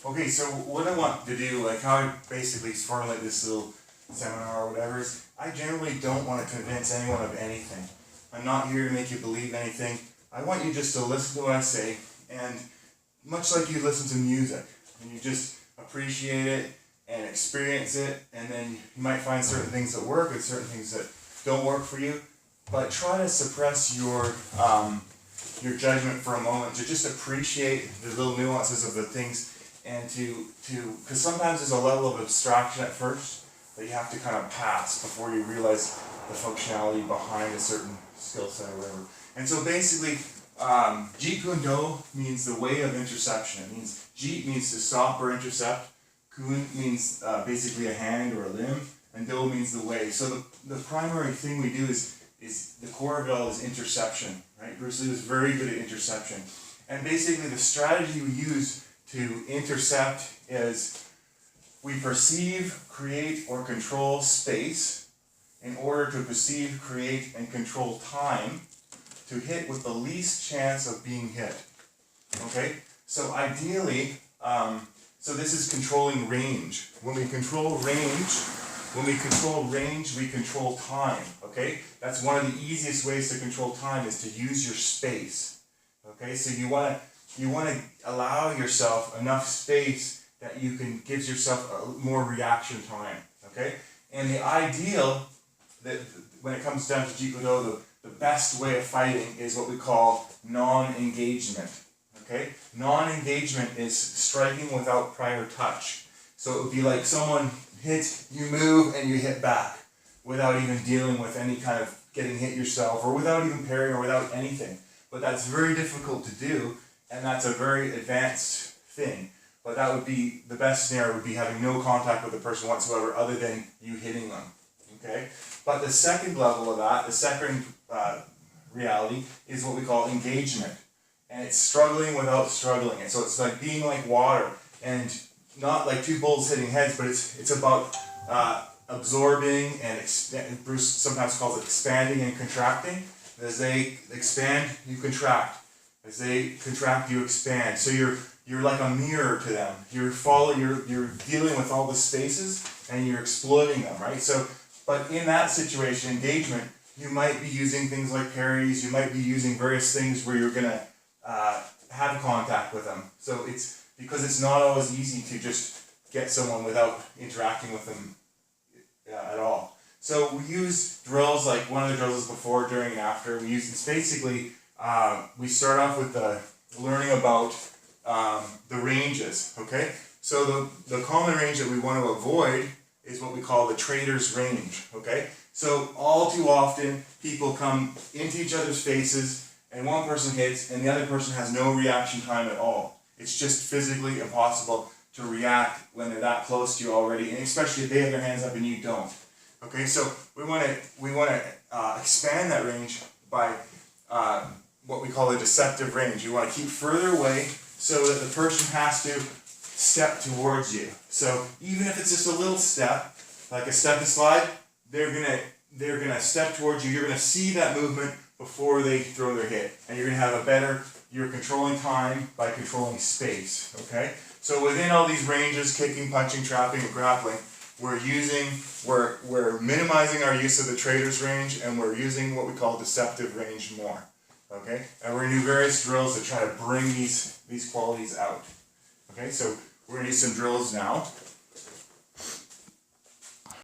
Okay, so what I want to do, like how I basically formulate this little seminar or whatever, is I generally don't want to convince anyone of anything. I'm not here to make you believe anything. I want you just to listen to what I say, and much like you listen to music, and you just appreciate it and experience it, and then you might find certain things that work and certain things that don't work for you, but try to suppress your judgment for a moment, to just appreciate the little nuances of the things, and because sometimes there's a level of abstraction at first that you have to kind of pass before you realize the functionality behind a certain skill set or whatever. And so basically, Jeet means the way of interception. It means Jeet means to stop or intercept. Kun means basically a hand or a limb, and Do means the way. So the primary thing we do is the core of it all is interception, right? Bruce Lee was very good at interception. And basically the strategy we use to intercept is we perceive, create, or control space in order to perceive, create, and control time to hit with the least chance of being hit. Okay? So ideally, so this is controlling range. When we control range, we control time. Okay? That's one of the easiest ways to control time, is to use your space. Okay? So you want to allow yourself enough space that you can give yourself more reaction time. Okay? And the ideal, that when it comes down to Jeet Kune Do, the best way of fighting is what we call non-engagement. Okay? Non-engagement is striking without prior touch. So it would be like someone hits, you move, and you hit back without even dealing with any kind of getting hit yourself, or without even parrying, or without anything. But that's very difficult to do, and that's a very advanced thing. But that would be, the best scenario would be having no contact with the person whatsoever other than you hitting them. Okay? But the second level of that, the second reality, is what we call engagement. And it's struggling without struggling. And so it's like being like water, and not like two bulls hitting heads, but it's about absorbing and Bruce sometimes calls it expanding and contracting. As they expand, you contract. As they contract, you expand. So you're like a mirror to them. You're dealing with all the spaces, and you're exploiting them, right? So, but in that situation, engagement, you might be using things like parries. You might be using various things where you're gonna have contact with them. So it's because it's not always easy to just get someone without interacting with them at all. So we use drills, like one of the drills is before, during, and after. It's basically, we start off with learning about the ranges, okay? So the common range that we want to avoid is what we call the trader's range, okay? So all too often, people come into each other's faces, and one person hits, and the other person has no reaction time at all. It's just physically impossible to react when they're that close to you already, and especially if they have their hands up and you don't. Okay, so we want to expand that range by what we call a deceptive range. You want to keep further away so that the person has to step towards you. So even if it's just a little step, like a step and slide, they're gonna step towards you. You're gonna see that movement before they throw their hit, and you're gonna have you're controlling time by controlling space. Okay, so within all these ranges, kicking, punching, trapping, and grappling, we're minimizing our use of the trader's range, and we're using what we call deceptive range more. Okay, and we're gonna do various drills to try to bring these qualities out. Okay, so we're gonna do some drills now.